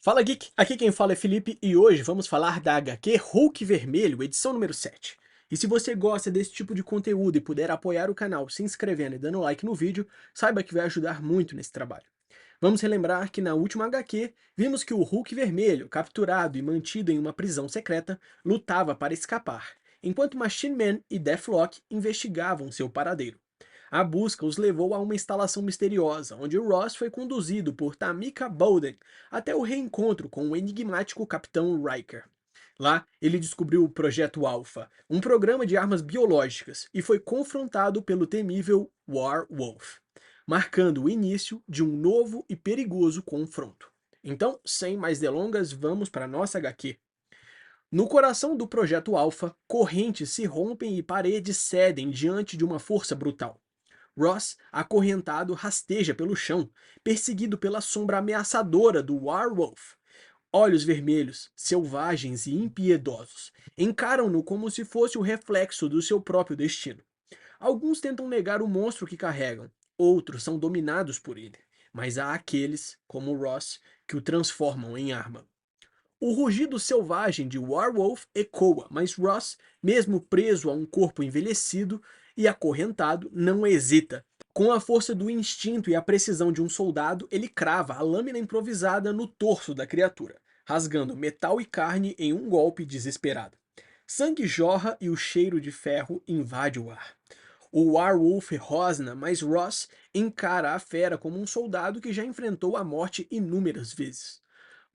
Fala Geek, aqui quem fala é Felipe e hoje vamos falar da HQ Hulk Vermelho, edição número 7. E se você gosta desse tipo de conteúdo e puder apoiar o canal se inscrevendo e dando like no vídeo, saiba que vai ajudar muito nesse trabalho. Vamos relembrar que na última HQ, vimos que o Hulk Vermelho, capturado e mantido em uma prisão secreta, lutava para escapar, enquanto Machine Man e Deathlock investigavam seu paradeiro. A busca os levou a uma instalação misteriosa, onde Ross foi conduzido por Tamika Bowden até o reencontro com o enigmático Capitão Riker. Lá, ele descobriu o Projeto Alpha, um programa de armas biológicas, e foi confrontado pelo temível War Wolf, marcando o início de um novo e perigoso confronto. Então, sem mais delongas, vamos para nossa HQ. No coração do Projeto Alpha, correntes se rompem e paredes cedem diante de uma força brutal. Ross, acorrentado, rasteja pelo chão, perseguido pela sombra ameaçadora do Warwolf. Olhos vermelhos, selvagens e impiedosos, encaram-no como se fosse o reflexo do seu próprio destino. Alguns tentam negar o monstro que carregam, outros são dominados por ele, mas há aqueles, como Ross, que o transformam em arma. O rugido selvagem de Warwolf ecoa, mas Ross, mesmo preso a um corpo envelhecido e acorrentado, não hesita. Com a força do instinto e a precisão de um soldado, ele crava a lâmina improvisada no torso da criatura, rasgando metal e carne em um golpe desesperado. Sangue jorra e o cheiro de ferro invade o ar. O Warwolf rosna, mas Ross encara a fera como um soldado que já enfrentou a morte inúmeras vezes.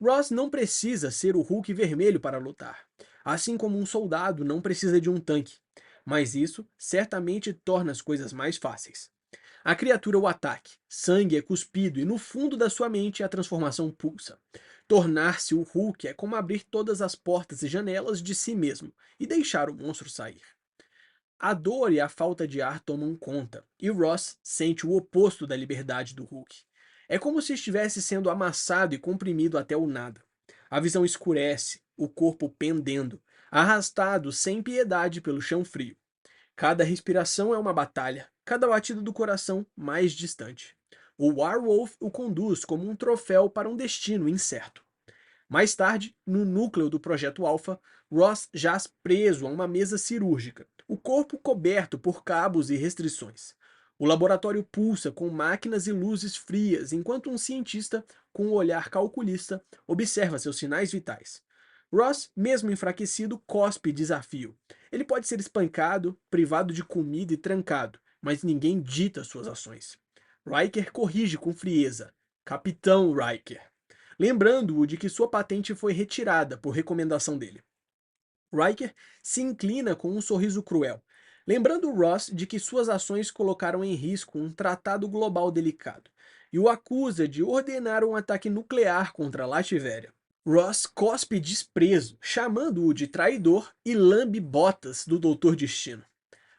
Ross não precisa ser o Hulk vermelho para lutar, assim como um soldado não precisa de um tanque, mas isso certamente torna as coisas mais fáceis. A criatura o ataque, sangue é cuspido e no fundo da sua mente a transformação pulsa. Tornar-se o Hulk é como abrir todas as portas e janelas de si mesmo e deixar o monstro sair. A dor e a falta de ar tomam conta, e Ross sente o oposto da liberdade do Hulk. É como se estivesse sendo amassado e comprimido até o nada. A visão escurece, o corpo pendendo, arrastado sem piedade pelo chão frio. Cada respiração é uma batalha, cada batida do coração mais distante. O Warwolf o conduz como um troféu para um destino incerto. Mais tarde, no núcleo do Projeto Alpha, Ross jaz preso a uma mesa cirúrgica, o corpo coberto por cabos e restrições. O laboratório pulsa com máquinas e luzes frias, enquanto um cientista, com um olhar calculista, observa seus sinais vitais. Ross, mesmo enfraquecido, cospe desafio. Ele pode ser espancado, privado de comida e trancado, mas ninguém dita suas ações. Riker corrige com frieza. Capitão Riker, lembrando-o de que sua patente foi retirada por recomendação dele. Riker se inclina com um sorriso cruel, lembrando Ross de que suas ações colocaram em risco um tratado global delicado, e o acusa de ordenar um ataque nuclear contra Lativéria. Ross cospe desprezo, chamando-o de traidor e lambe botas do Doutor Destino.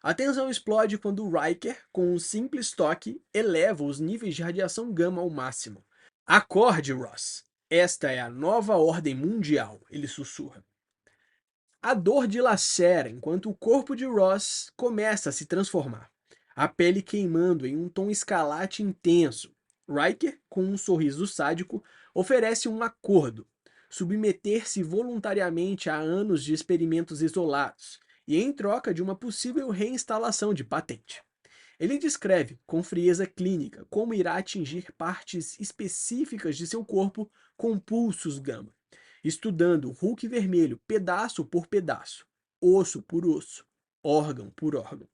A tensão explode quando Riker, com um simples toque, eleva os níveis de radiação gama ao máximo. Acorde, Ross. Esta é a nova ordem mundial, ele sussurra. A dor dilacera enquanto o corpo de Ross começa a se transformar, a pele queimando em um tom escarlate intenso. Riker, com um sorriso sádico, oferece um acordo: submeter-se voluntariamente a anos de experimentos isolados, e em troca de uma possível reinstalação de patente. Ele descreve, com frieza clínica, como irá atingir partes específicas de seu corpo com pulsos gama, estudando o Hulk vermelho pedaço por pedaço, osso por osso, órgão por órgão.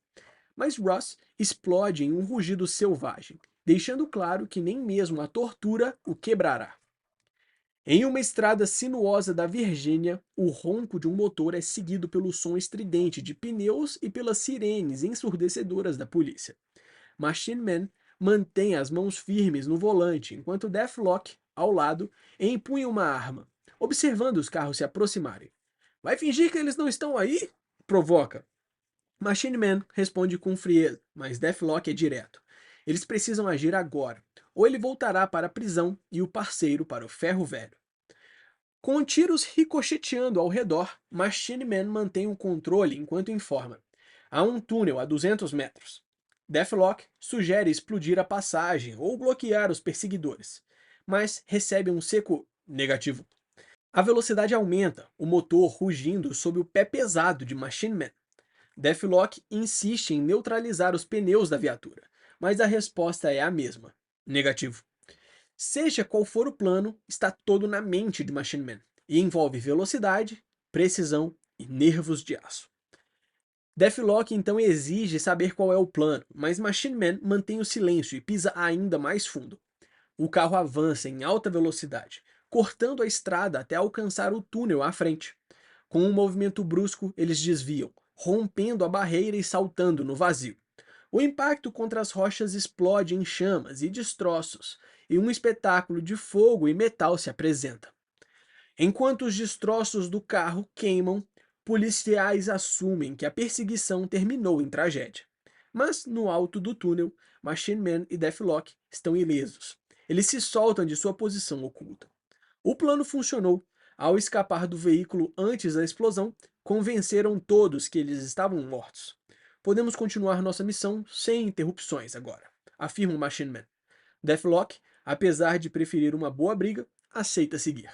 Mas Ross explode em um rugido selvagem, deixando claro que nem mesmo a tortura o quebrará. Em uma estrada sinuosa da Virgínia, o ronco de um motor é seguido pelo som estridente de pneus e pelas sirenes ensurdecedoras da polícia. Machine Man mantém as mãos firmes no volante, enquanto Deathlock, ao lado, empunha uma arma, observando os carros se aproximarem. Vai fingir que eles não estão aí? Provoca. Machine Man responde com frieza, mas Deathlock é direto. Eles precisam agir agora, ou ele voltará para a prisão e o parceiro para o ferro velho. Com tiros ricocheteando ao redor, Machine Man mantém o controle enquanto informa. Há um túnel a 200 metros. Deathlock sugere explodir a passagem ou bloquear os perseguidores, mas recebe um seco Negativo. A velocidade aumenta, o motor rugindo sob o pé pesado de Machine Man. Deathlock insiste em neutralizar os pneus da viatura, mas a resposta é a mesma. Negativo. Seja qual for o plano, está todo na mente de Machine Man e envolve velocidade, precisão e nervos de aço. Deathlock então exige saber qual é o plano, mas Machine Man mantém o silêncio e pisa ainda mais fundo. O carro avança em alta velocidade, cortando a estrada até alcançar o túnel à frente. Com um movimento brusco, eles desviam, rompendo a barreira e saltando no vazio. O impacto contra as rochas explode em chamas e destroços, e um espetáculo de fogo e metal se apresenta. Enquanto os destroços do carro queimam, policiais assumem que a perseguição terminou em tragédia. Mas, no alto do túnel, Machine Man e Deathlock estão ilesos. Eles se soltam de sua posição oculta. O plano funcionou. Ao escapar do veículo antes da explosão, convenceram todos que eles estavam mortos. Podemos continuar nossa missão sem interrupções agora, afirma o Machine Man. Deathlock, apesar de preferir uma boa briga, aceita seguir.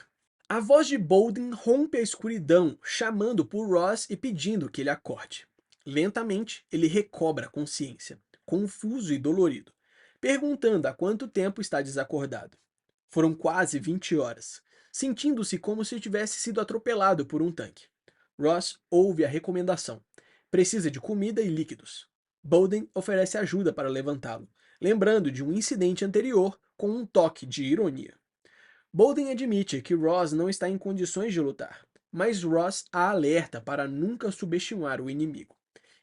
A voz de Bolden rompe a escuridão, chamando por Ross e pedindo que ele acorde. Lentamente, ele recobra a consciência, confuso e dolorido, perguntando há quanto tempo está desacordado. Foram quase 20 horas, sentindo-se como se tivesse sido atropelado por um tanque. Ross ouve a recomendação. Precisa de comida e líquidos. Bolden oferece ajuda para levantá-lo, lembrando de um incidente anterior com um toque de ironia. Bolden admite que Ross não está em condições de lutar, mas Ross a alerta para nunca subestimar o inimigo.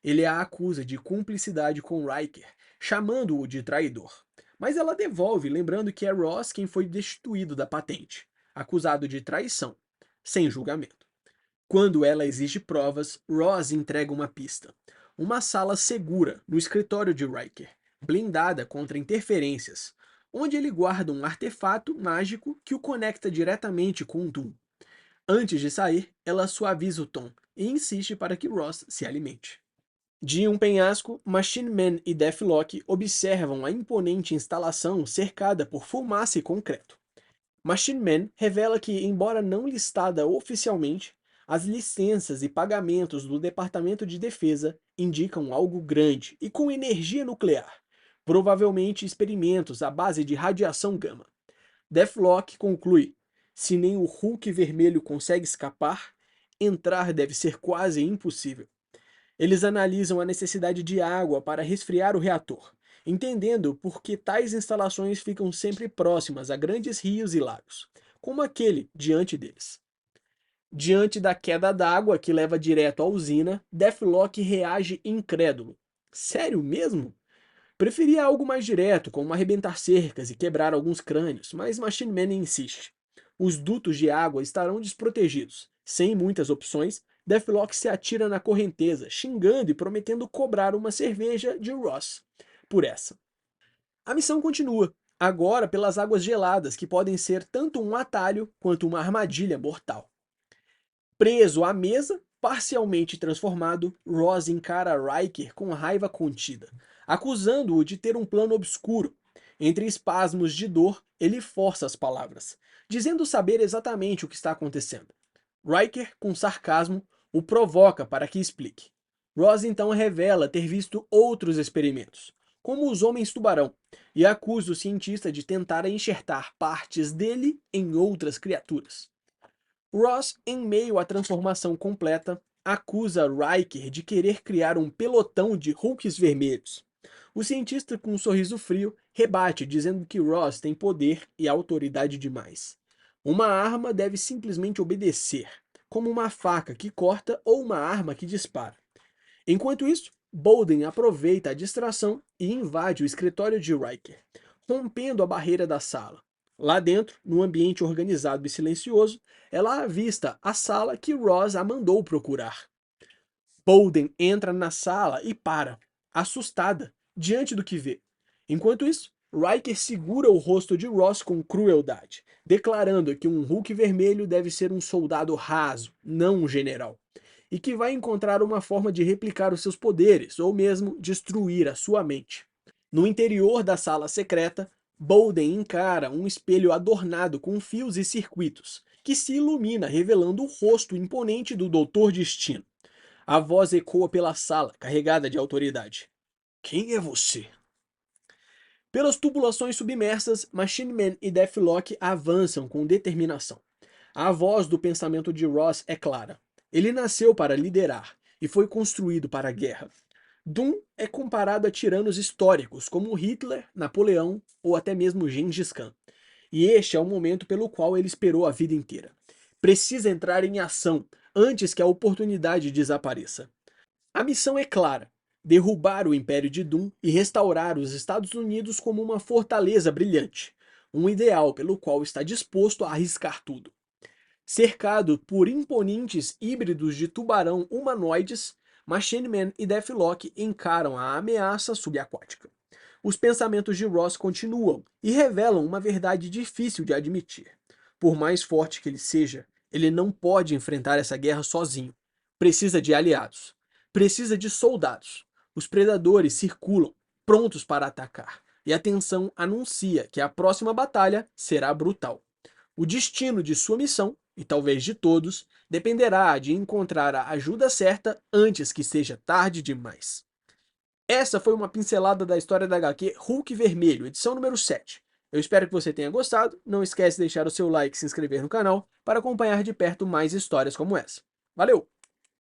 Ele a acusa de cumplicidade com Riker, chamando-o de traidor. Mas ela devolve, lembrando que é Ross quem foi destituído da patente, acusado de traição, sem julgamento. Quando ela exige provas, Ross entrega uma pista. Uma sala segura no escritório de Riker, blindada contra interferências, onde ele guarda um artefato mágico que o conecta diretamente com Doom. Antes de sair, ela suaviza o tom e insiste para que Ross se alimente. De um penhasco, Machine Man e Deathlock observam a imponente instalação cercada por fumaça e concreto. Machine Man revela que, embora não listada oficialmente, as licenças e pagamentos do Departamento de Defesa indicam algo grande e com energia nuclear, provavelmente experimentos à base de radiação gama. Deathlock conclui: se nem o Hulk vermelho consegue escapar, entrar deve ser quase impossível. Eles analisam a necessidade de água para resfriar o reator, entendendo por que tais instalações ficam sempre próximas a grandes rios e lagos, como aquele diante deles. Diante da queda d'água que leva direto à usina, Deathlock reage incrédulo. Sério mesmo? Preferia algo mais direto, como arrebentar cercas e quebrar alguns crânios, mas Machine Man insiste. Os dutos de água estarão desprotegidos. Sem muitas opções, Deathlock se atira na correnteza, xingando e prometendo cobrar uma cerveja de Ross por essa. A missão continua, agora pelas águas geladas, que podem ser tanto um atalho quanto uma armadilha mortal. Preso à mesa, parcialmente transformado, Ross encara Riker com raiva contida, acusando-o de ter um plano obscuro. Entre espasmos de dor, ele força as palavras, dizendo saber exatamente o que está acontecendo. Riker, com sarcasmo, o provoca para que explique. Ross então revela ter visto outros experimentos, como os Homens-Tubarão, e acusa o cientista de tentar enxertar partes dele em outras criaturas. Ross, em meio à transformação completa, acusa Riker de querer criar um pelotão de Hulks vermelhos. O cientista, com um sorriso frio, rebate, dizendo que Ross tem poder e autoridade demais. Uma arma deve simplesmente obedecer, como uma faca que corta ou uma arma que dispara. Enquanto isso, Bolden aproveita a distração e invade o escritório de Riker, rompendo a barreira da sala. Lá dentro, num ambiente organizado e silencioso, ela avista a sala que Ross a mandou procurar. Bolden entra na sala e para, assustada, diante do que vê. Enquanto isso, Riker segura o rosto de Ross com crueldade, declarando que um Hulk vermelho deve ser um soldado raso, não um general, e que vai encontrar uma forma de replicar os seus poderes, ou mesmo destruir a sua mente. No interior da sala secreta, Bolden encara um espelho adornado com fios e circuitos, que se ilumina revelando o rosto imponente do Doutor Destino. A voz ecoa pela sala, carregada de autoridade. Quem é você? Pelas tubulações submersas, Machine Man e Deathlock avançam com determinação. A voz do pensamento de Ross é clara. Ele nasceu para liderar e foi construído para a guerra. Doom é comparado a tiranos históricos como Hitler, Napoleão ou até mesmo Gengis Khan. E este é o momento pelo qual ele esperou a vida inteira. Precisa entrar em ação antes que a oportunidade desapareça. A missão é clara: derrubar o Império de Doom e restaurar os Estados Unidos como uma fortaleza brilhante, um ideal pelo qual está disposto a arriscar tudo. Cercado por imponentes híbridos de tubarão humanoides, Machine Man e Deathlock encaram a ameaça subaquática. Os pensamentos de Ross continuam e revelam uma verdade difícil de admitir. Por mais forte que ele seja, ele não pode enfrentar essa guerra sozinho. Precisa de aliados. Precisa de soldados. Os predadores circulam, prontos para atacar, e a tensão anuncia que a próxima batalha será brutal. O destino de sua missão, e talvez de todos, dependerá de encontrar a ajuda certa antes que seja tarde demais. Essa foi uma pincelada da história da HQ Hulk Vermelho, edição número 7. Eu espero que você tenha gostado. Não esquece de deixar o seu like e se inscrever no canal para acompanhar de perto mais histórias como essa. Valeu!